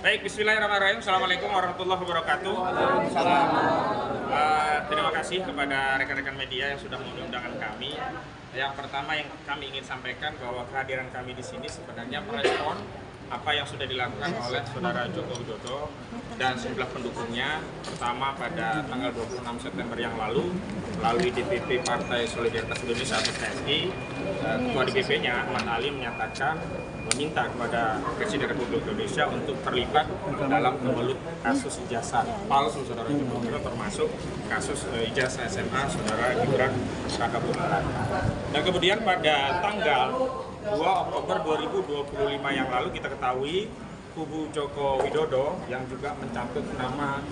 Baik, bismillahirrahmanirrahim. Assalamualaikum warahmatullahi wabarakatuh. Terima kasih kepada rekan-rekan media yang sudah mengundang kami. Yang pertama yang kami ingin sampaikan bahwa kehadiran kami di sini sebenarnya merespon apa yang sudah dilakukan oleh Saudara Joko Widodo dan sejumlah pendukungnya. Pertama pada tanggal 26 September yang lalu melalui DPP Partai Solidaritas Indonesia atau PSI, Ketua DPP-nya Ahmad Ali meminta kepada Presiden Republik Indonesia untuk terlibat dalam kemelut kasus ijazah palsu Saudara Joko Widodo, termasuk kasus ijazah SMA Saudara Gibran Rakabuming Raka. Dan kemudian pada tanggal 2 Oktober 2025 yang lalu kita ketahui kubu Joko Widodo yang juga mencatut nama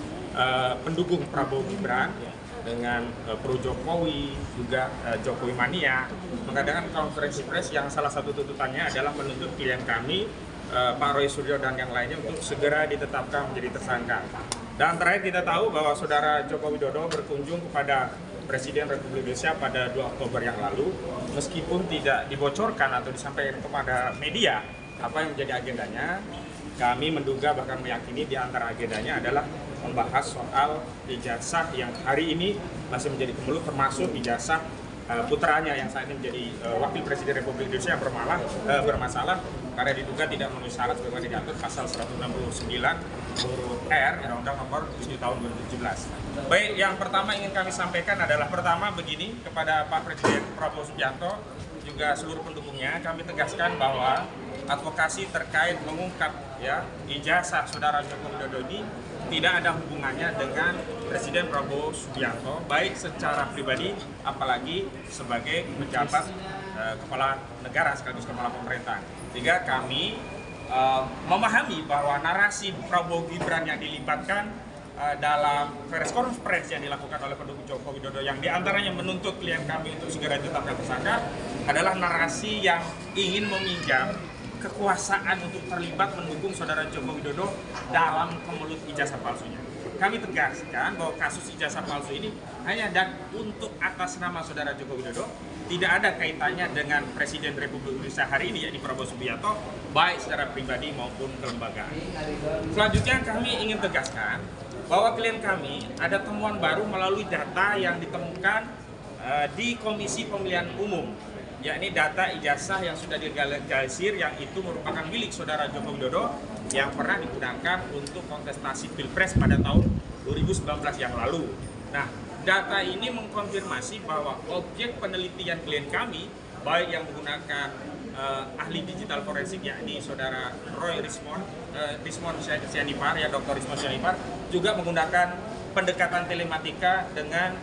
pendukung Prabowo Gibran dengan pro Jokowi, juga Jokowi Mania, mengadakan konferensi pers yang salah satu tuntutannya adalah menuntut klien kami, Pak Roy Suryo dan yang lainnya untuk segera ditetapkan menjadi tersangka. Dan terakhir kita tahu bahwa Saudara Joko Widodo berkunjung kepada Presiden Republik Indonesia pada 2 Oktober yang lalu, meskipun tidak dibocorkan atau disampaikan kepada media apa yang menjadi agendanya. Kami menduga bahkan meyakini di antara agendanya adalah membahas soal ijazah yang hari ini masih menjadi kemelut, termasuk ijazah putranya yang saat ini menjadi Wakil Presiden Republik Indonesia yang bermasalah karena diduga tidak memenuhi syarat sebagaimana diatur pasal 169 huruf R Undang-Undang Nomor 7 Tahun 2017. Baik, yang pertama ingin kami sampaikan adalah pertama begini kepada Pak Presiden Prabowo Subianto juga seluruh pendukungnya, kami tegaskan bahwa advokasi terkait mengungkap ijazah Saudara Joko Widodo ini tidak ada hubungannya dengan Presiden Prabowo Subianto, baik secara pribadi apalagi sebagai pejabat kepala negara sekaligus kepala pemerintahan. Sehingga kami memahami bahwa narasi Prabowo Gibran yang dilibatkan dalam press conference yang dilakukan oleh pendukung Joko Widodo yang diantaranya menuntut klien kami untuk segera ditetapkan tersangka adalah narasi yang ingin meminjam kekuasaan untuk terlibat mendukung Saudara Joko Widodo dalam kemelut ijazah palsunya. Kami tegaskan bahwa kasus ijazah palsu ini hanya dan untuk atas nama Saudara Joko Widodo, tidak ada kaitannya dengan Presiden Republik Indonesia hari ini, yakni Prabowo Subianto, baik secara pribadi maupun kelembagaan. Selanjutnya kami ingin tegaskan bahwa klien kami ada temuan baru melalui data yang ditemukan di Komisi Pemilihan Umum, yakni data ijazah yang sudah dilegalisir yang itu merupakan milik Saudara Joko Widodo yang pernah digunakan untuk kontestasi Pilpres pada tahun 2019 yang lalu. Nah, data ini mengkonfirmasi bahwa objek penelitian klien kami, baik yang menggunakan ahli digital forensik yakni Saudara Roy Rismon Sianipar, ya Dr. Rismon Sianipar, juga menggunakan pendekatan telematika dengan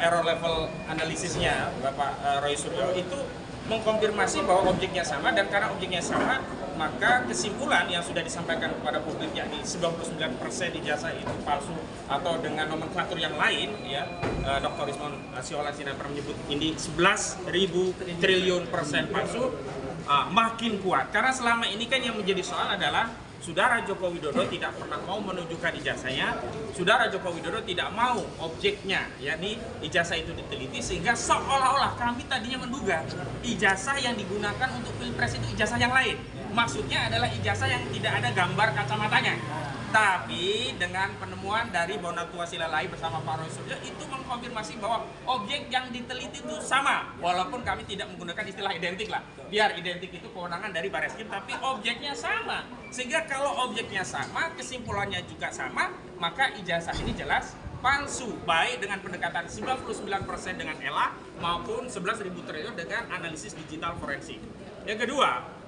error level analisisnya Bapak Roy Suryo itu mengkonfirmasi bahwa objeknya sama, dan karena objeknya sama maka kesimpulan yang sudah disampaikan kepada publik yakni 99% ijazah itu palsu atau dengan nomenklatur yang lain Dr. Rismon Sianipar menyebut ini 11.000 triliun persen palsu, makin kuat karena selama ini kan yang menjadi soal adalah Saudara Joko Widodo tidak pernah mau menunjukkan ijazahnya, Saudara Joko Widodo tidak mau objeknya, yakni ijazah itu diteliti, sehingga seolah-olah kami tadinya menduga ijazah yang digunakan untuk Pilpres itu ijazah yang lain. Maksudnya adalah ijazah yang tidak ada gambar kacamatanya. Tapi dengan penemuan dari Bonatua Silalai bersama Pak Roy Suryo itu mengkonfirmasi bahwa objek yang diteliti itu sama. Walaupun kami tidak menggunakan istilah identik lah. Biar identik itu kewenangan dari Bareskrim, tapi objeknya sama. Sehingga kalau objeknya sama, kesimpulannya juga sama, maka ijazah ini jelas palsu. Baik dengan pendekatan 99% dengan ELA maupun 11.000 triliun dengan analisis digital forensik. Yang kedua,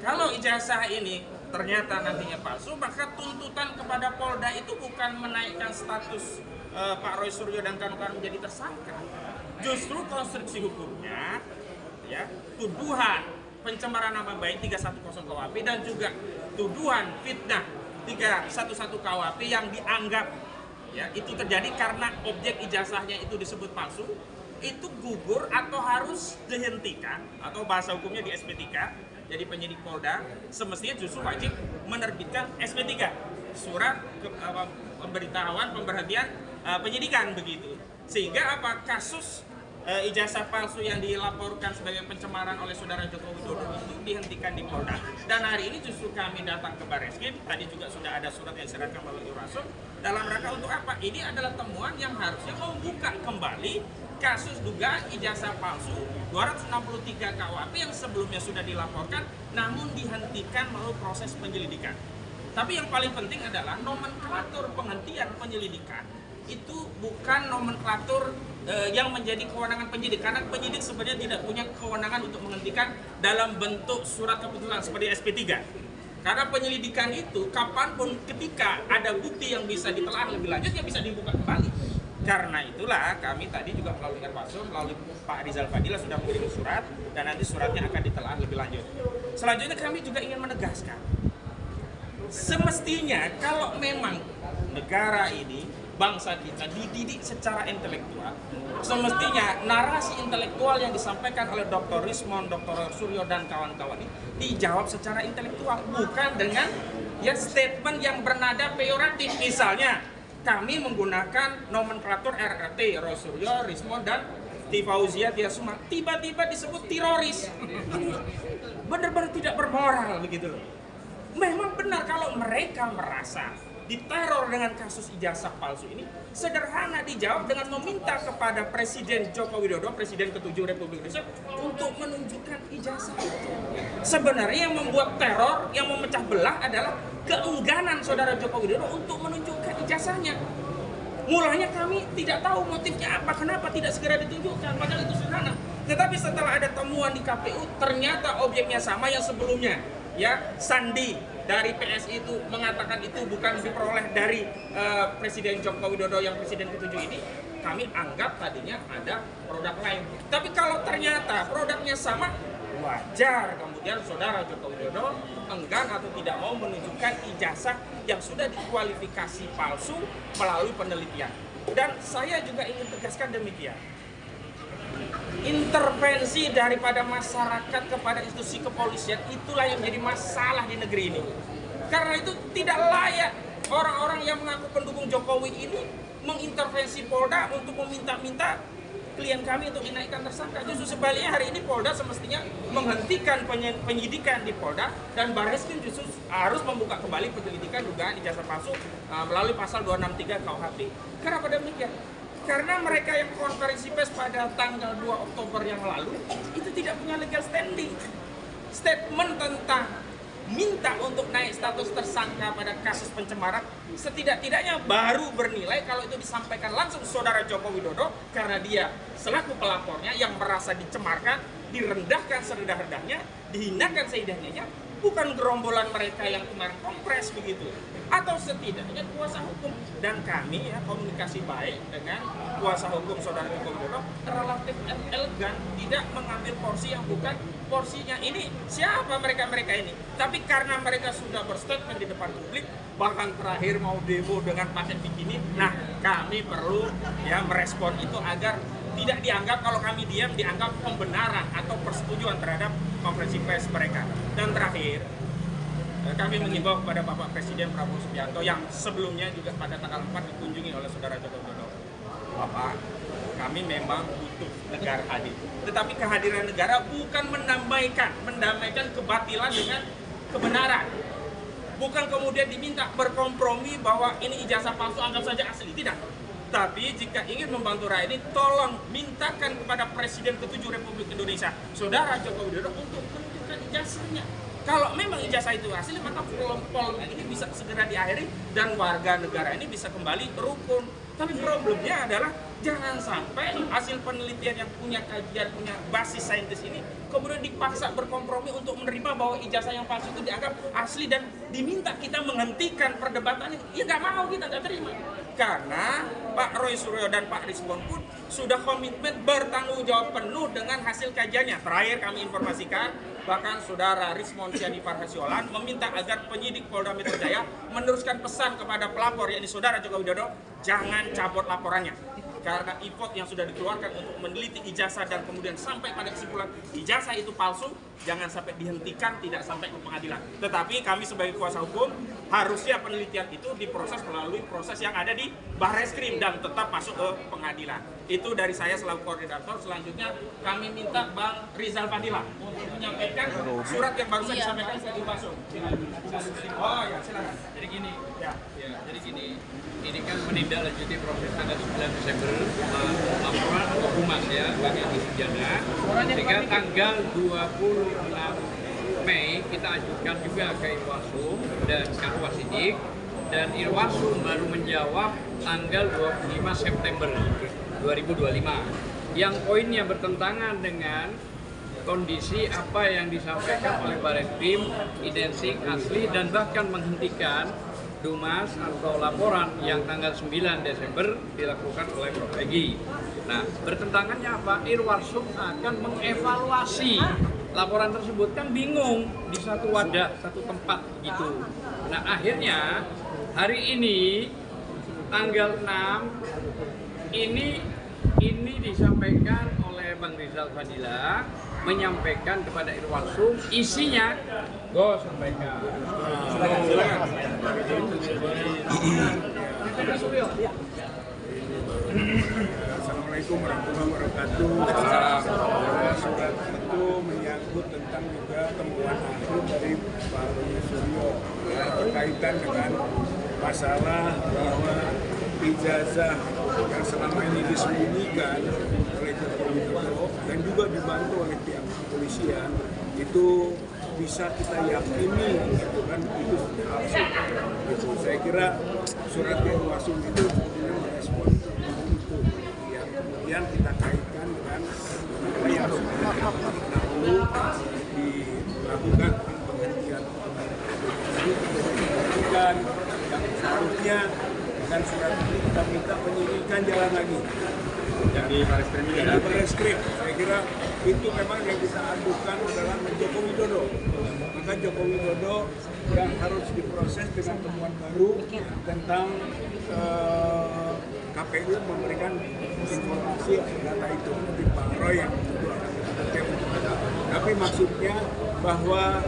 kalau ijazah ini ternyata nantinya palsu, maka tuntutan kepada Polda itu bukan menaikkan status Pak Roy Suryo dan kawan-kawan menjadi tersangka. Justru konstruksi hukumnya, tuduhan pencemaran nama baik 310 KUHP dan juga tuduhan fitnah 311 KUHP yang dianggap itu terjadi karena objek ijazahnya itu disebut palsu, itu gugur atau harus dihentikan, atau bahasa hukumnya di SP3. Jadi penyidik Polda semestinya justru wajib menerbitkan SP3, surat pemberitahuan pemberhentian penyidikan begitu. Sehingga kasus ijazah palsu yang dilaporkan sebagai pencemaran oleh saudara Joko Widodo itu dihentikan di Polda. Dan hari ini justru kami datang ke Barreskrim, tadi juga sudah ada surat yang diserahkan melalui Rasul, dalam rangka untuk apa? Ini adalah temuan yang harusnya membuka kembali kasus dugaan ijazah palsu 263 KUHP yang sebelumnya sudah dilaporkan namun dihentikan melalui proses penyelidikan. Tapi yang paling penting adalah nomenklatur penghentian penyelidikan itu bukan nomenklatur yang menjadi kewenangan penyidik, karena penyidik sebenarnya tidak punya kewenangan untuk menghentikan dalam bentuk surat keputusan seperti SP3. Karena penyelidikan itu kapanpun ketika ada bukti yang bisa ditelaah lebih lanjut ya bisa dibuka kembali. Karena itulah kami tadi juga melalui Irwasum, melalui Pak Rizal Fadila sudah mengirim surat dan nanti suratnya akan ditelaah lebih lanjut. Selanjutnya kami juga ingin menegaskan, semestinya kalau memang negara ini, bangsa kita dididik secara intelektual, semestinya narasi intelektual yang disampaikan oleh Dr. Rismond, Dr. Suryo dan kawan-kawan ini dijawab secara intelektual, bukan dengan ya statement yang bernada peyoratif. Misalnya kami menggunakan nomenklatur RRT, Rosuryo, Rismond dan Tifauzia Tiasuma, tiba-tiba disebut teroris. Benar-benar tidak bermoral begitu loh. Memang benar kalau mereka merasa diteror dengan kasus ijazah palsu ini, sederhana dijawab dengan meminta kepada Presiden Joko Widodo, Presiden ke-7 Republik Indonesia, untuk menunjukkan ijazah itu. Sebenarnya yang membuat teror, yang memecah belah adalah keengganan saudara Joko Widodo untuk menunjukkan ijazahnya. Mulanya kami tidak tahu motifnya apa, kenapa tidak segera ditunjukkan, padahal itu sederhana. Tetapi setelah ada temuan di KPU, ternyata objeknya sama yang sebelumnya. Ya, Sandi dari PSI itu mengatakan itu bukan diperoleh dari Presiden Joko Widodo yang Presiden ke-7 ini, kami anggap tadinya ada produk lain. Tapi kalau ternyata produknya sama, wajar kemudian saudara Joko Widodo enggan atau tidak mau menunjukkan ijazah yang sudah dikualifikasi palsu melalui penelitian. Dan saya juga ingin tegaskan demikian. Intervensi daripada masyarakat kepada institusi kepolisian itulah yang menjadi masalah di negeri ini. Karena itu tidak layak orang-orang yang mengaku pendukung Jokowi ini mengintervensi Polda untuk meminta-minta klien kami untuk dinaikkan tersangka. Justru sebaliknya hari ini Polda semestinya menghentikan penyidikan di Polda dan Barreskrim justru harus membuka kembali penyelidikan dugaan ijazah palsu melalui pasal 263 KUHP. Kenapa demikian? Karena mereka yang konferensi pers pada tanggal 2 Oktober yang lalu itu tidak punya legal standing. Statement tentang minta untuk naik status tersangka pada kasus pencemaran setidak-tidaknya baru bernilai kalau itu disampaikan langsung saudara Joko Widodo karena dia selaku pelapornya yang merasa dicemarkan, direndahkan serendah-rendahnya, dihinakan seindahnya, bukan gerombolan mereka yang kemarin kompres begitu. Atau setidaknya kuasa hukum, dan kami ya komunikasi baik dengan kuasa hukum saudara Joko Widodo relatif elegan, tidak mengambil porsi yang bukan porsinya. Ini siapa mereka-mereka ini? Tapi karena mereka sudah berstatement di depan publik, bahkan terakhir mau demo dengan pakai bikini, nah kami perlu ya merespon itu agar tidak dianggap kalau kami diam dianggap pembenaran atau persetujuan terhadap konferensi pers mereka. Dan terakhir, kami mengimbau kepada Bapak Presiden Prabowo Subianto yang sebelumnya juga pada tanggal 4 dikunjungi oleh saudara Joko Widodo. Bapak, kami memang butuh negara hadir. Tetapi kehadiran negara bukan mendamaikan kebatilan dengan kebenaran. Bukan kemudian diminta berkompromi bahwa ini ijazah palsu anggap saja asli, tidak. Tapi jika ingin membantu rakyat ini, tolong mintakan kepada Presiden ke-7 Republik Indonesia, saudara Joko Widodo untuk menunjukkan ijazahnya. Kalau memang ijazah itu asli, maka polong ini bisa segera diakhiri dan warga negara ini bisa kembali rukun. Tapi problemnya adalah jangan sampai hasil penelitian yang punya kajian, punya basis saintis ini kemudian dipaksa berkompromi untuk menerima bahwa ijazah yang palsu itu dianggap asli dan diminta kita menghentikan perdebatan ini. Ya nggak mau, kita nggak terima. Karena Pak Roy Suryo dan Pak Rismond pun sudah komitmen bertanggung jawab penuh dengan hasil kajiannya. Terakhir kami informasikan, bahkan saudara Rismond Siani Farhasiolan meminta agar penyidik Polda Metro Jaya meneruskan pesan kepada pelapor, yakni saudara Joko Widodo, jangan cabut laporannya. karena import yang sudah dikeluarkan untuk meneliti ijazah dan kemudian sampai pada kesimpulan ijazah itu palsu, jangan sampai dihentikan, tidak sampai ke pengadilan. Tetapi kami sebagai kuasa hukum, harusnya penelitian itu diproses melalui proses yang ada di Barreskrim dan tetap masuk ke pengadilan. Itu dari saya selaku koordinator. Selanjutnya kami minta Bang Rizal Fadila untuk menyampaikan surat yang barusan disampaikan ke Irwasum. Oh ya, silakan. Jadi gini, Ya. jadi gini, ini kan menindaklanjuti proses tanggal 9 Desember laporan atau humas ya bagi Agus Sujana, sehingga tanggal 26 Mei kita ajukan juga ke Irwasum dan Karwasidik, dan Irwasum baru menjawab tanggal 25 September 2025 yang poinnya bertentangan dengan kondisi apa yang disampaikan oleh Barreskrim, identik, asli, dan bahkan menghentikan Dumas atau laporan yang tanggal 9 Desember dilakukan oleh Prof. Egy. Nah, bertentangannya apa? Irwasum akan mengevaluasi laporan tersebut, kan bingung di satu wadah, satu tempat gitu. Nah, akhirnya hari ini tanggal 6 ini disampaikan oleh Bang Rizal Fadila, menyampaikan kepada Irwasum, isinya go sampaikan. Assalamualaikum warahmatullahi wabarakatuh. Surat itu menyangkut tentang juga temuan akhir dari Pak Suryo berkaitan dengan masalah bahwa ijazah yang selama ini disembunyikan oleh Joko Widodo dan juga dibantu oleh pihak kepolisian itu bisa kita yakini gitu kan, itu palsu. Gitu. Saya kira surat Irwasum itu sebetulnya merespon itu yang kemudian kita kaitkan dengan apa yang sudah dahulu dilakukan penghentian penyidikan yang seharusnya, dan surat ini kita minta penyidikan jalan lagi. Jadi Barreskrim, saya kira itu memang yang kita adukan adalah Joko Widodo. Maka Joko Widodo yang harus diproses dengan temuan baru tentang KPU memberikan informasi data itu di Pak Roy yang itu akan kita. Tapi maksudnya bahwa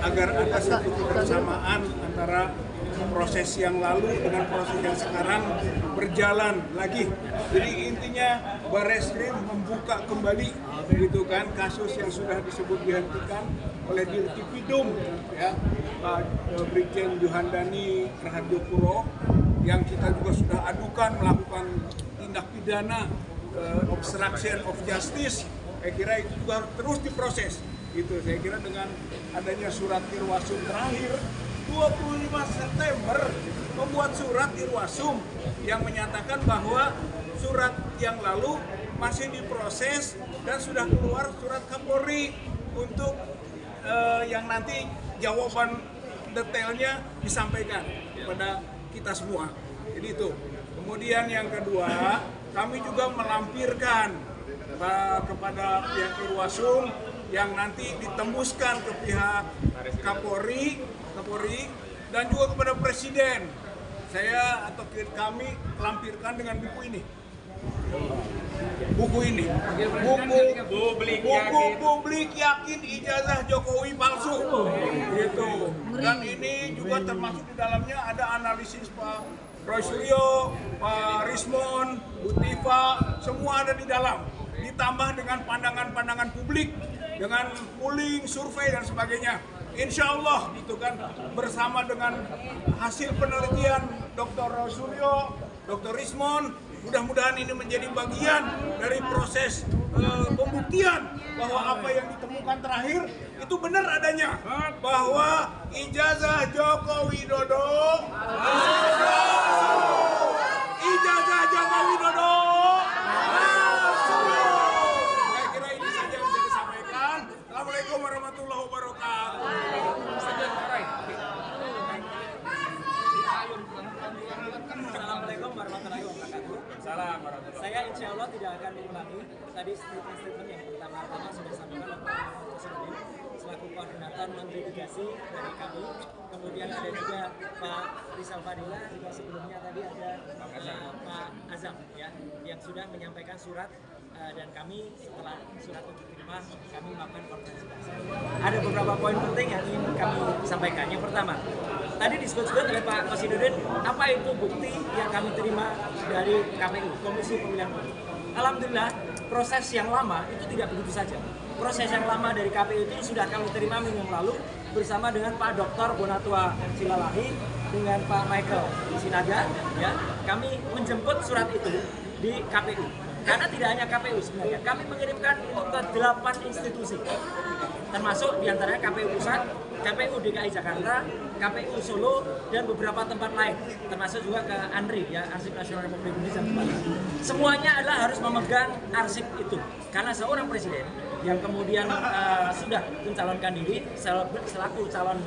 agar ada satu kebersamaan antara proses yang lalu dengan proses yang sekarang berjalan lagi. Jadi intinya Barreskrim membuka kembali gitu kan kasus yang sudah disebut dihentikan oleh Dirtipidum ya, Pak Brigjen Juhandani Rahadiopuro, yang kita juga sudah adukan melakukan tindak pidana obstruction of justice. Saya kira itu juga harus terus diproses. Itu saya kira dengan adanya surat Irwasum terakhir 25 September membuat surat Irwasum yang menyatakan bahwa surat yang lalu masih diproses dan sudah keluar surat Kapolri untuk yang nanti jawaban detailnya disampaikan kepada kita semua. Jadi itu. Kemudian yang kedua, kami juga melampirkan kepada pihak Irwasum yang nanti ditembuskan ke pihak Kapolri dan juga kepada Presiden. Saya atau kami lampirkan dengan buku ini. Buku publik yakin ijazah Jokowi palsu. Gitu. Dan ini juga termasuk di dalamnya ada analisis Pak Roy Suryo, Pak Rismon, Bu Tifa, semua ada di dalam. Ditambah dengan pandangan-pandangan publik, dengan polling, survei dan sebagainya. Insya Allah itu kan bersama dengan hasil penelitian Dr. Roy Suryo, Dr. Rismon, mudah-mudahan ini menjadi bagian dari proses pembuktian bahwa apa yang ditemukan terakhir itu benar adanya, bahwa ijazah Joko Widodo, ijazah Joko Widodo. Saya kira ini saja yang bisa disampaikan. Assalamualaikum warahmatullahi wabarakatuh. Assalamualaikum warahmatullahi wabarakatuh. Salam warahmatullahi. Saya insya Allah tidak akan mengulangi tadi statement yang pertama sudah disampaikan oleh Pak Presiden selaku koordinator non litigasi dari kami. kemudian ada juga Pak Rizal Fadila, juga sebelumnya tadi ada Pak Azam ya, yang sudah menyampaikan surat dan kami setelah surat itu diterima kami melakukan konferensi pers. Ada beberapa poin penting yang ingin kami sampaikan. Yang pertama, tadi disebut-sebut oleh Pak Kosidudin, apa itu bukti yang kami terima dari KPU, Komisi Pemilihan Umum. Alhamdulillah, proses yang lama itu tidak begitu saja. Proses yang lama dari KPU itu sudah kami terima minggu yang lalu bersama dengan Pak Dr. Bonatua Silalahi dengan Pak Michael Sinaga. Ya, kami menjemput surat itu di KPU. Karena tidak hanya KPU sebenarnya, kami mengirimkan itu ke 8 institusi, termasuk diantaranya KPU Pusat, KPU DKI Jakarta, KPU Solo, dan beberapa tempat lain, termasuk juga ke ANRI, ya, Arsip Nasional Republik Indonesia. Semuanya adalah harus memegang arsip itu, karena seorang presiden yang kemudian sudah mencalonkan diri selaku calon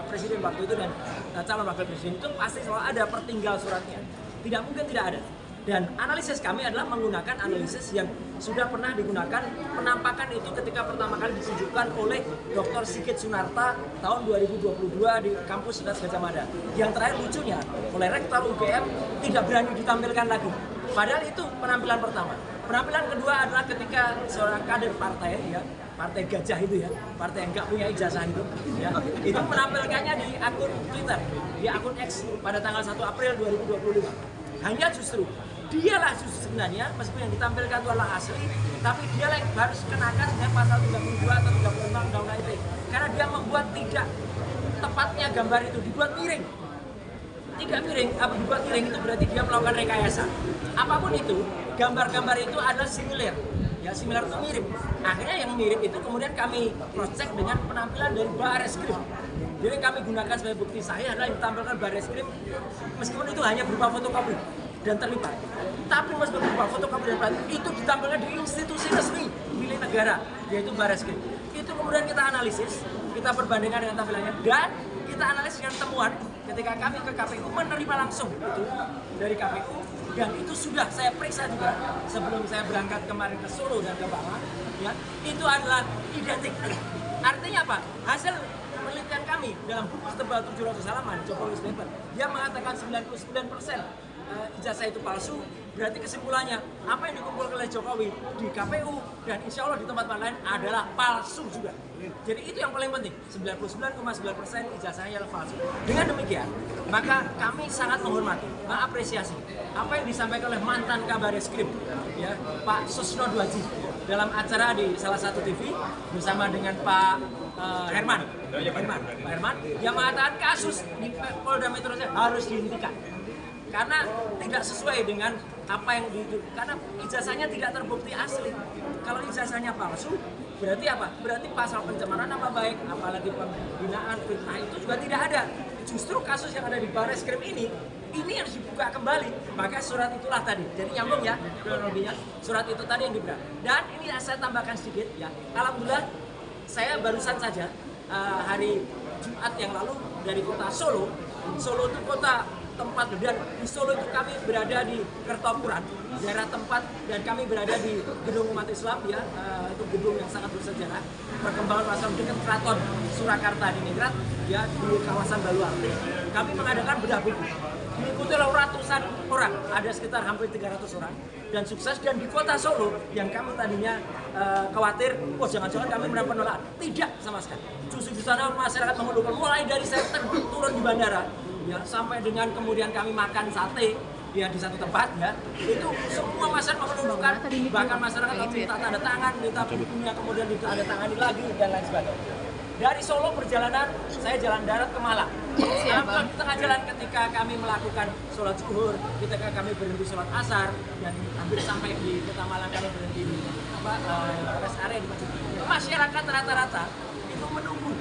presiden waktu itu dan calon wakil presiden itu pasti selalu ada pertinggal suratnya, tidak mungkin tidak ada. Dan analisis kami adalah menggunakan analisis yang sudah pernah digunakan, penampakan itu ketika pertama kali ditunjukkan oleh Dr. Sigit Sunarta tahun 2022 di kampus Universitas Gadjah Mada. Yang terakhir lucunya, oleh Rektor UGM tidak berani ditampilkan lagi. Padahal itu penampilan pertama. Penampilan kedua adalah ketika seorang kader partai, ya, partai gajah itu ya, partai yang nggak punya ijazah itu, ya, itu menampilkannya di akun Twitter, di akun X pada tanggal 1 April 2025. Hanya justru dialah justru sebenarnya, meskipun yang ditampilkan itu adalah asli, tapi dialah yang harus kenakan dengan pasal 32 atau 35 Undang-Undang ITE. Karena dia membuat tidak tepatnya gambar itu dibuat miring. Tidak miring, apa dibuat miring itu berarti dia melakukan rekayasa. Apapun itu, gambar-gambar itu adalah similar. Ya, similar itu mirip. Akhirnya yang mirip itu kemudian kami cross check dengan penampilan dari Barreskrim. Jadi kami gunakan sebagai bukti saya adalah yang ditampilkan Barreskrim, meskipun itu hanya berupa fotokopi dan terlipat. Tapi meskipun berupa fotokopi dan terlipat, itu ditampilkan di institusi resmi milik negara, yaitu Barreskrim. Itu kemudian kita analisis, kita perbandingkan dengan tampilannya, dan kita analisis dengan temuan ketika kami ke KPU menerima langsung itu dari KPU, dan itu sudah saya periksa juga sebelum saya berangkat kemarin ke Solo dan ke Malang, ya, itu adalah identik. Artinya apa? Hasil penelitian kami dalam buku tebal 700 halaman Jokowi's Paper, dia mengatakan 99% ijazah itu palsu. Berarti kesimpulannya apa yang dikumpulkan oleh Jokowi di KPU dan insya Allah di tempat lain adalah palsu juga. Jadi itu yang paling penting, 99,9% ijazahnya adalah palsu. Dengan demikian, maka kami sangat menghormati, mengapresiasi apa yang disampaikan oleh mantan Kabar Eskrim, ya, Pak Susno Dwaji, dalam acara di salah satu TV bersama dengan Pak Herman, yang mengatakan kasus di Polda Metro Jaya harus dihentikan karena tidak sesuai dengan apa yang karena ijazahnya tidak terbukti asli. Kalau ijazahnya palsu, berarti apa? Berarti pasal pencemaran nama baik, apalagi penghinaan, fitnah itu juga tidak ada. Justru kasus yang ada di Barreskrim ini harus dibuka kembali. Maka surat itulah tadi. Jadi nyambung ya kronologinya. Surat itu tadi yang dibuka. Dan ini saya tambahkan sedikit ya. Alhamdulillah saya barusan saja hari Jumat yang lalu dari kota Solo. Solo itu kota tempat, dan di Solo itu kami berada di Kertopuran, daerah tempat, dan kami berada di gedung umat Islam, ya, itu gedung yang sangat bersejarah, perkembangan masa dekat Keraton Surakarta di Ningrat, ya, di kawasan Baluarti. Kami mengadakan bedah buku, diikuti oleh ratusan orang, ada sekitar hampir 300 orang, dan sukses. Dan di kota Solo yang kami tadinya khawatir, jangan-jangan kami mendapat penolakan, tidak sama sekali. Justru di sana masyarakat mengeluhkan, mulai dari saya turun di bandara, ya, sampai dengan kemudian kami makan sate, ya, di satu tempat, ya, itu semua masyarakat mengeluhkan, bahkan masyarakat minta tanda tangan, minta bukunya kemudian ditandatangani lagi dan lain sebagainya. Dari Solo perjalanan saya jalan darat ke Malang. Alhamdulillah di tengah jalan ketika kami melakukan sholat zuhur, ketika kami berhenti sholat asar, dan hampir sampai di kota Malang kami berhenti di rest area di masjid. Masyarakat rata-rata itu menunggu,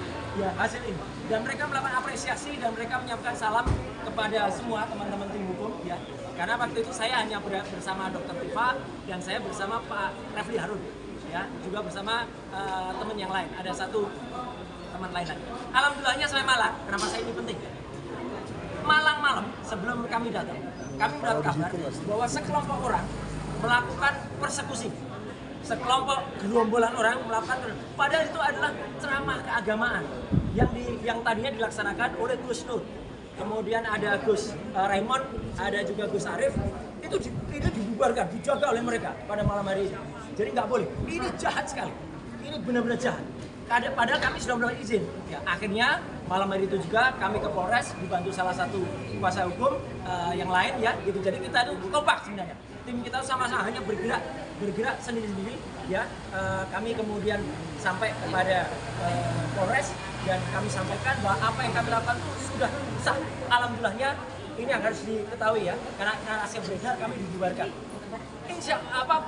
ya, hasil ini, dan mereka melakukan apresiasi dan mereka menyampaikan salam kepada semua teman-teman tim hukum, ya, karena waktu itu saya hanya bersama Dr. Tifa dan saya bersama Pak Refli Harun, ya, juga bersama teman yang lain, ada satu teman lain lagi. Alhamdulillahnya saya Malang. Kenapa saya ini penting? Malang malam sebelum kami datang, kami mendapat kabar bahwa sekelompok orang melakukan persekusi. Sekelompok gerombolan orang melakukan, padahal itu adalah ceramah keagamaan yang tadinya dilaksanakan oleh Gus Nur, kemudian ada Gus Raymond, ada juga Gus Arief, itu dibubarkan, dijaga oleh mereka pada malam hari ini. Jadi nggak boleh. Ini jahat sekali. Ini benar-benar jahat. Padahal kami sudah mendapat izin. Ya, akhirnya malam hari itu juga kami ke Polres dibantu salah satu kuasa hukum yang lain ya. Gitu. Jadi kita itu kompak sebenarnya. Tim kita sama-sama hanya bergerak sendiri-sendiri ya. Kami kemudian sampai kepada Polres dan kami sampaikan bahwa apa yang kami lakukan itu sudah sah. Alhamdulillahnya ini yang harus diketahui ya. Karena narasi beredar kami dibubarkan.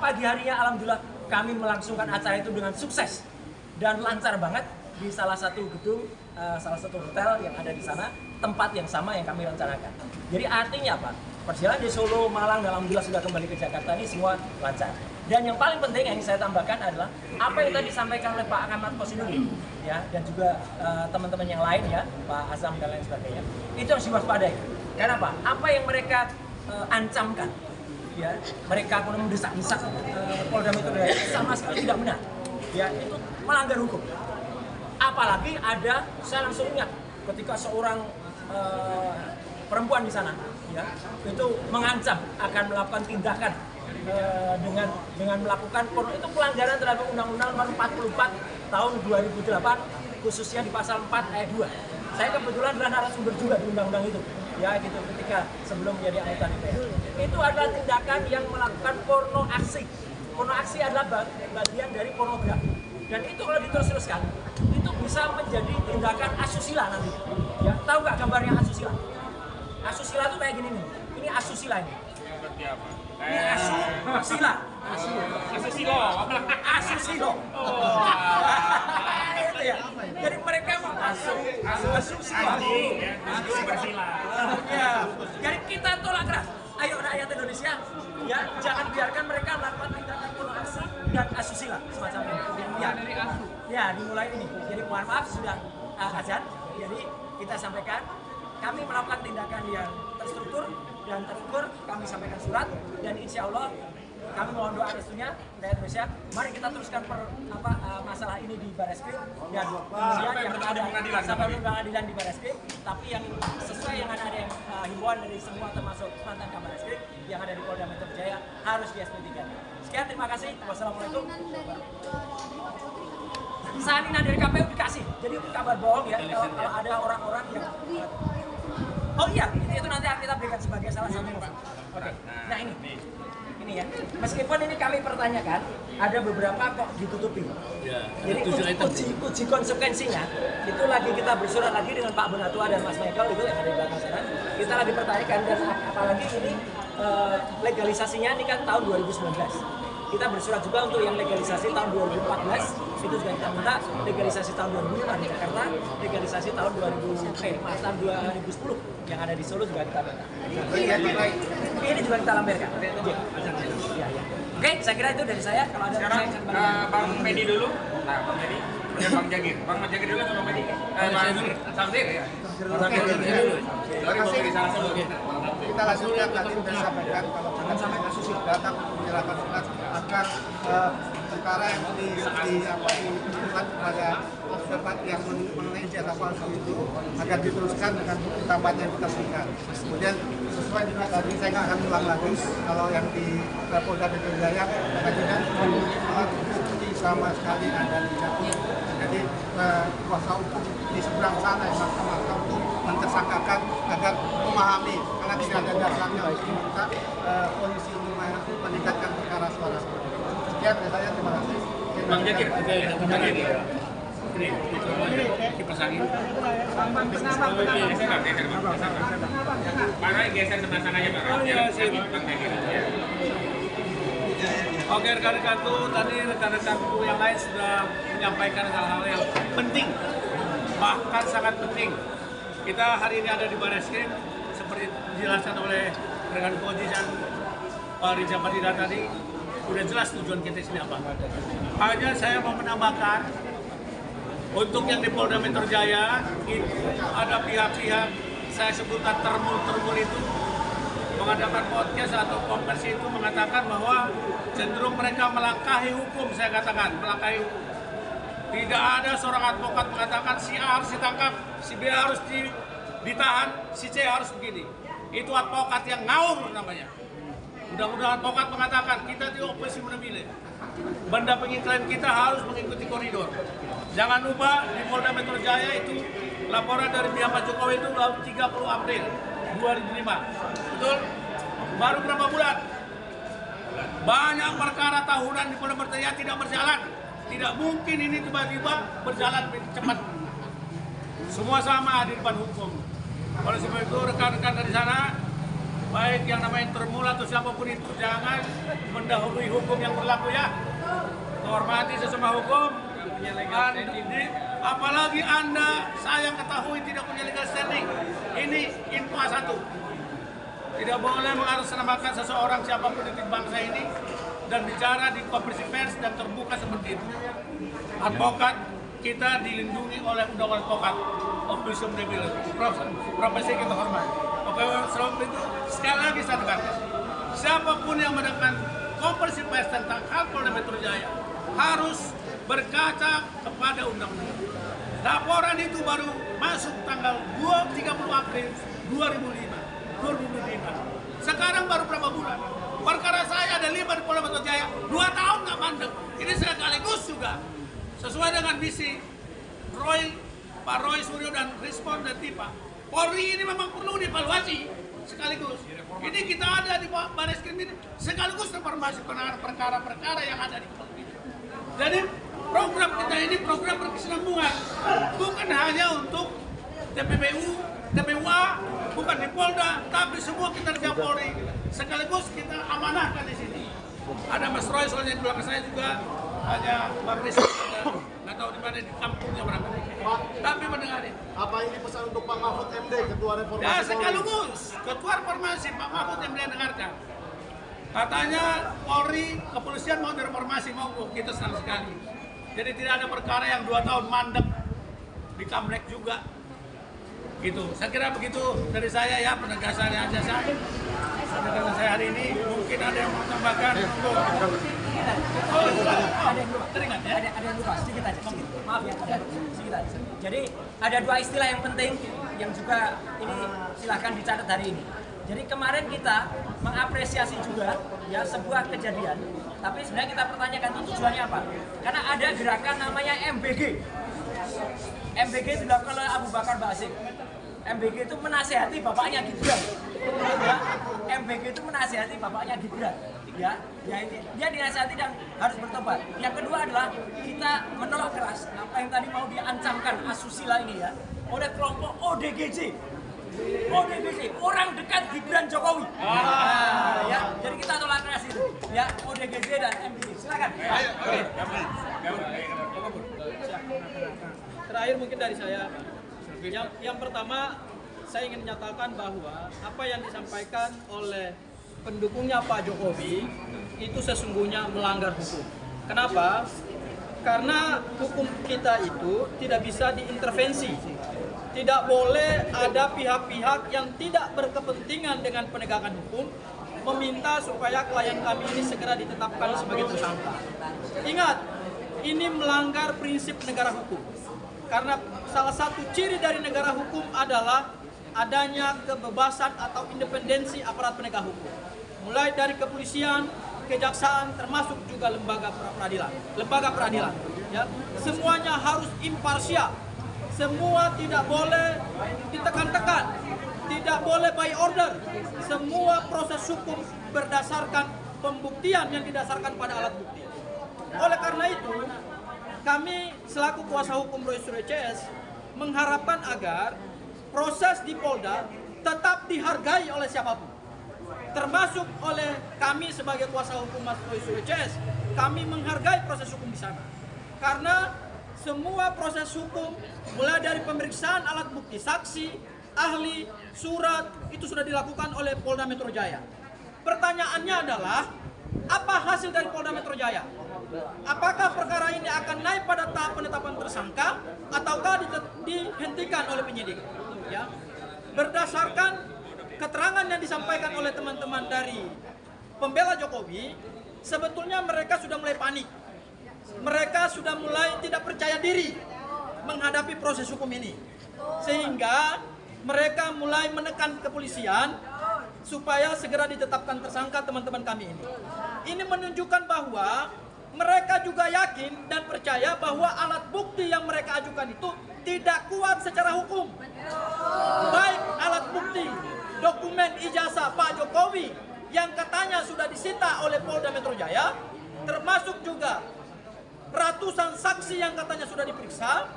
Pagi harinya alhamdulillah kami melangsungkan acara itu dengan sukses dan lancar banget di salah satu gedung, salah satu hotel yang ada di sana, tempat yang sama yang kami rencanakan. Jadi artinya apa? Perjalanan di Solo, Malang, alhamdulillah sudah kembali ke Jakarta ini semua lancar. Dan yang paling penting yang saya tambahkan adalah apa yang tadi disampaikan oleh Pak Ahmad Kosinudin ya, dan juga teman-teman yang lain ya, Pak Azam dan lain sebagainya. Itu harus diwaspadai. Karena apa? Apa yang mereka ancamkan, ya, mereka pun mendesak-desak Polda Metro Jaya sama sekali tidak benar. Ya, itu melanggar hukum. Apalagi ada, saya langsung ingat ketika seorang perempuan di sana, ya, itu mengancam akan melakukan tindakan dengan melakukan itu pelanggaran terhadap Undang-Undang Nomor 44 tahun 2008 khususnya di pasal 4 ayat 2. Saya kebetulan adalah narasumber juga di undang-undang itu, ya gitu ketika sebelum menjadi anggota DPR. Itu adalah tindakan yang melakukan porno aksi. Porno aksi adalah bagian dari pornografi. Dan itu kalau diterus-teruskan, itu bisa menjadi tindakan asusila nanti. Ya, tahu nggak gambarnya asusila? Asusila itu kayak gini nih. Ini asusila ini. Seperti apa? Ini asusila. Asusilo. Asusilo. Itu ya. Jadi mereka mau asusila. Bersila. Ya. Jadi kita tolak keras. Ayo rakyat Indonesia, ya jangan biarkan mereka melakukan tindakan porno aksi dan asusila semacam ini. Ya, dimulai ini. Jadi mohon maaf sudah azan. Jadi kita sampaikan kami melakukan tindakan yang terstruktur dan terukur. Kami sampaikan surat dan insya Allah kami mohon doa restunya rakyat Indonesia. Mari kita teruskan masalah ini di Barreskrim dan kemudian yang ada sampai pengadilan di Barreskrim. Tapi yang sesuai yang ada yang himbauan dari semua termasuk mantan Kabar Eskrim yang ada di Polda Metro Jaya harus di SP3. Sekian, terima kasih. Wassalamualaikum. Salinan dari KPU dikasih. Jadi itu kabar bohong ya kalau ada orang-orang yang oh iya, itu nanti kita berikan sebagai salah satu bukti. Oke. Nah ini ya. Meskipun ini kami pertanyakan, ada beberapa kok ditutupi. Ya, jadi uji konsekuensinya itu lagi kita bersurat lagi dengan Pak Bonatua dan Mas Michael itu yang ada di belakang sana. Kita lagi pertanyakan dan apalagi ini legalisasinya ini kan tahun 2019. Kita bersurat juga untuk yang legalisasi tahun 2014 itu juga kita minta legalisasi tahun 2005 di Jakarta, legalisasi tahun 2010 yang ada di Solo juga kita minta. Ini juga kita lampirkan. Ya. Oke, saya kira itu dari saya. Kalau ada sekarang Bang Medi dulu. Nah, Bang Medi, Bang Jagir. Bang Jagir dulu atau Bang Medi? Bang Samdir ya. Terima kasih. Kita lanjutkan tadi sudah disampaikan kalau jangan sampai kasus datang menyerahkan surat agar perkara yang dilakukan kepada tempat yang mengenai ijazah palsu itu agar diteruskan dengan bukti tambahan yang kita berikan. Kemudian sesuai dengan tadi saya nggak akan ulang lagi kalau yang di Polda Metro Jaya akhirnya bukti sama sekali ada di dapur. Jadi kuasa hukum di seberang sana yang mahkamah itu mentersangkakan agar memahami karena tidak ada dasarnya untuk meminta polisi untuk meningkatkan perkara suara. Sekian dari saya, terima kasih. Bang Jagir, dipasangin. Pak Rai geser sebelah sana aja Pak Rai. Bang Jagir. Oke, rekan-rekanku, tadi rekan-rekanku yang lain sudah menyampaikan hal-hal yang penting, bahkan sangat penting. Kita hari ini ada di Barreskrim, seperti dijelaskan oleh rekan Koji dan Pak Riza Patira tadi, sudah jelas tujuan kita sini apa. Hanya saya mau menambahkan, untuk yang di Polda Metro Jaya, ada pihak-pihak, saya sebutkan termul itu, mengadakan podcast atau konversi itu mengatakan bahwa cenderung mereka melangkahi hukum, saya katakan melangkahi hukum. Tidak ada seorang advokat mengatakan si A harus ditangkap, si B harus ditahan, si C harus begini. Itu advokat yang ngawur namanya. Mudah-mudahan advokat mengatakan kita di oposisi memilih. Mendampingi klien kita harus mengikuti koridor. Jangan lupa di Polda Metro Jaya itu laporan dari pihak Pak Jokowi itu 30 April 2005. Betul? Baru berapa bulan? Banyak perkara tahunan di Polda Metro Jaya tidak berjalan. Tidak mungkin ini tiba-tiba berjalan cepat. Semua sama di depan hukum. Oleh sebab itu rekan-rekan dari sana, baik yang namanya termula atau siapapun itu, jangan mendahului hukum yang berlaku ya. Hormati sesama hukum. Apalagi Anda, saya ketahui tidak punya legal standing. Ini info A1. Tidak boleh mengatasnamakan seseorang siapapun di bangsa ini dan bicara di konferensi pers dan terbuka seperti itu. Advokat kita dilindungi oleh undang-undang advokat, Officium Civil, profesi kita hormat. Oke, sebab itu sekali lagi saya tekankan, siapapun yang mengadakan konferensi pers tentang hal Polda Metro Jaya harus berkaca kepada undang-undang. Laporan itu baru masuk tanggal 30 April 2005. Sekarang baru berapa bulan? Perkara saya ada 5 di Polda Metro Jaya, 2 tahun nggak mandek. Ini sekaligus juga sesuai dengan misi Pak Roy Suryo dan Respon dan Tipa. Polri ini memang perlu dievaluasi sekaligus. Ini kita ada di Barreskrim ini sekaligus reformasi penanganan perkara-perkara yang ada di Polri. Jadi program kita ini program berkesinambungan, bukan hanya untuk TPPU, TPUA, bukan di Polda, tapi semua kinerja Polri sekaligus kita amanahkan di sini. Ada Mas Roy soalnya di belakang saya juga, hanya Bang Rizky, nggak tahu di mana di kampungnya berapa. Tapi mendengar ini. Apa ini pesan untuk Pak Mahfud MD, Ketua Reformasi Ya Polri? sekaligus Ketua Reformasi Pak Mahfud yang dia dengarkan. Katanya Polri, kepolisian mau direformasi, mau kita senang sekali. Jadi tidak ada perkara yang 2 tahun mandek di Kamlek juga. Gitu. Saya kira begitu dari saya ya, penegasannya aja saya. Penegasan saya hari ini mungkin ada yang mau tambahkan. Teringat ya? Ada yang lupa, sedikit aja. Maaf ya, sedikit aja. Jadi ada 2 istilah yang penting yang juga ini silahkan dicatat hari ini. Jadi kemarin kita mengapresiasi juga ya sebuah kejadian, tapi sebenarnya kita pertanyakan itu tujuannya apa? Karena ada gerakan namanya MBG. MBG itu dilakukan oleh Abu Bakar Basir. MBG itu menasihati bapaknya Gibran. Ya, MBG itu menasihati bapaknya Gibran. Ya, dia dinasihati dan harus bertobat. Yang kedua adalah kita menolak keras apa yang tadi mau diancamkan asusila ini ya oleh kelompok ODGJ. ODGJ, orang dekat Gibran Jokowi. Ya, jadi kita tolak keras itu. Ya, ODGJ dan MBG. Silakan. Terakhir mungkin dari saya, yang pertama saya ingin menyatakan bahwa apa yang disampaikan oleh pendukungnya Pak Jokowi itu sesungguhnya melanggar hukum. Kenapa? Karena hukum kita itu tidak bisa diintervensi. Tidak boleh ada pihak-pihak yang tidak berkepentingan dengan penegakan hukum meminta supaya klien kami ini segera ditetapkan sebagai tersangka. Ingat, ini melanggar prinsip negara hukum. Karena salah satu ciri dari negara hukum adalah adanya kebebasan atau independensi aparat penegak hukum. Mulai dari kepolisian, kejaksaan, termasuk juga lembaga peradilan. Ya, semuanya harus imparsial. Semua tidak boleh ditekan-tekan, tidak boleh by order. Semua proses hukum berdasarkan pembuktian yang didasarkan pada alat bukti. Oleh karena itu, kami selaku kuasa hukum Roy Suryo CS mengharapkan agar proses di Polda tetap dihargai oleh siapapun, termasuk oleh kami sebagai kuasa hukum Mas Roy Suryo CS. Kami menghargai proses hukum di sana, karena semua proses hukum mulai dari pemeriksaan alat bukti, saksi, ahli, surat itu sudah dilakukan oleh Polda Metro Jaya. Pertanyaannya adalah, apa hasil dari Polda Metro Jaya? Apakah perkara ini akan naik pada tahap penetapan tersangka ataukah dihentikan oleh penyidik? Ya. Berdasarkan keterangan yang disampaikan oleh teman-teman dari pembela Jokowi, sebetulnya mereka sudah mulai panik. mereka sudah mulai tidak percaya diri menghadapi proses hukum ini. Sehingga mereka mulai menekan kepolisian supaya segera ditetapkan tersangka teman-teman kami ini. Ini menunjukkan bahwa mereka juga yakin dan percaya bahwa alat bukti yang mereka ajukan itu tidak kuat secara hukum. Baik alat bukti dokumen ijazah Pak Jokowi yang katanya sudah disita oleh Polda Metro Jaya, termasuk juga ratusan saksi yang katanya sudah diperiksa,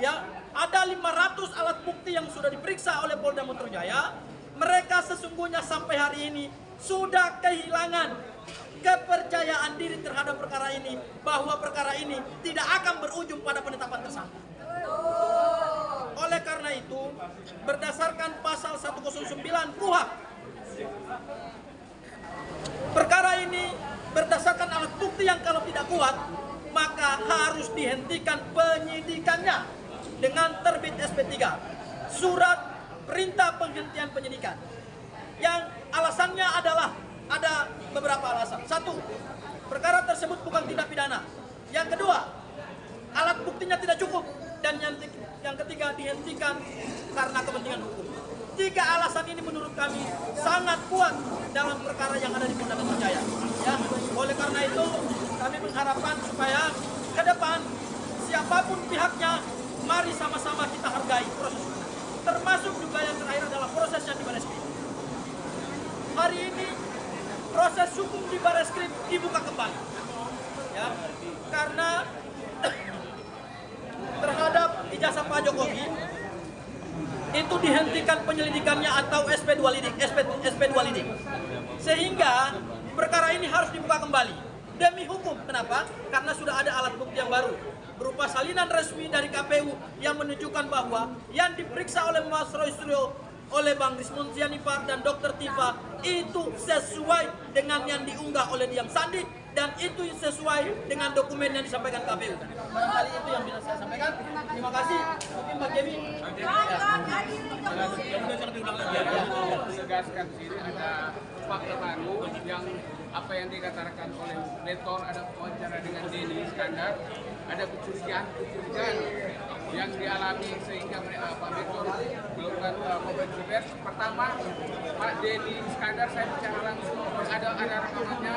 ya, ada 500 alat bukti yang sudah diperiksa oleh Polda Metro Jaya. Mereka sesungguhnya sampai hari ini sudah kehilangan kepercayaan diri terhadap perkara ini, bahwa perkara ini tidak akan berujung pada penetapan tersangka. Oleh karena itu, berdasarkan pasal 109 KUHP, perkara ini berdasarkan alat bukti yang kalau tidak kuat, maka harus dihentikan penyidikannya dengan terbit SP3, surat perintah penghentian penyidikan. Yang alasannya adalah ada beberapa alasan. Satu, perkara tersebut bukan tindak pidana. Yang kedua, alat buktinya tidak cukup. Dan yang ketiga, dihentikan karena kepentingan hukum. 3 alasan ini menurut kami sangat kuat dalam perkara yang ada di Polda Metro Jaya. Ya, oleh karena itu kami mengharapkan supaya ke depan siapapun pihaknya, mari sama-sama kita hargai proses, termasuk juga yang terakhir adalah proses yang di Bareskrim. Hari ini proses hukum di Bareskrim dibuka kembali, ya, karena terhadap ijazah Pak Jokowi itu dihentikan penyelidikannya atau SP2 lidik, sehingga perkara ini harus dibuka kembali demi hukum. Kenapa? Karena sudah ada alat bukti yang baru berupa salinan resmi dari KPU yang menunjukkan bahwa yang diperiksa oleh Mas Roy Suryo, oleh Bang Rismon Sianipar dan Dr. Tifa itu sesuai dengan yang diunggah oleh Diam Sandi, dan itu sesuai dengan dokumen yang disampaikan KPU. Barangkali itu yang bisa saya sampaikan. Terima kasih. Mungkin Mbak Dewi. Tegaskan di sini ada fakta baru yang apa yang dikatakan oleh Letor, ada wawancara dengan Denny Iskandar, ada kecurigaan yang dialami sehingga Pak Letor melakukan konferensi pers. Pertama, Pak Denny Iskandar, saya bicara langsung, ada rekamannya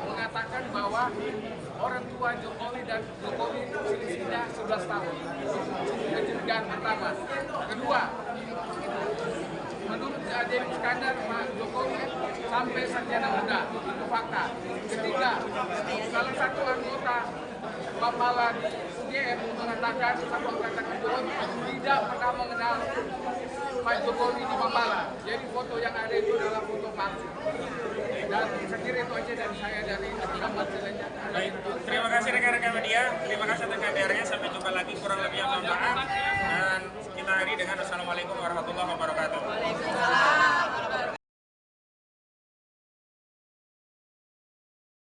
mengatakan bahwa orang tua Jokowi dan Jokowi selisihnya 11 tahun. Kecurigaan pertama. Kedua, menurut Denny Iskandar, Pak Jokowi sampai sarjana muda, itu fakta. Ketiga, salah satu anggota Mapala di UGM mengatakan, Jokowi tidak pernah mengenal Pak Jokowi di Mapala. Jadi foto yang ada itu adalah foto palsu. Dan saya kira itu aja dari saya, dari rekaman. Baik, terima kasih rekan-rekan media, terima kasih rekan-rekan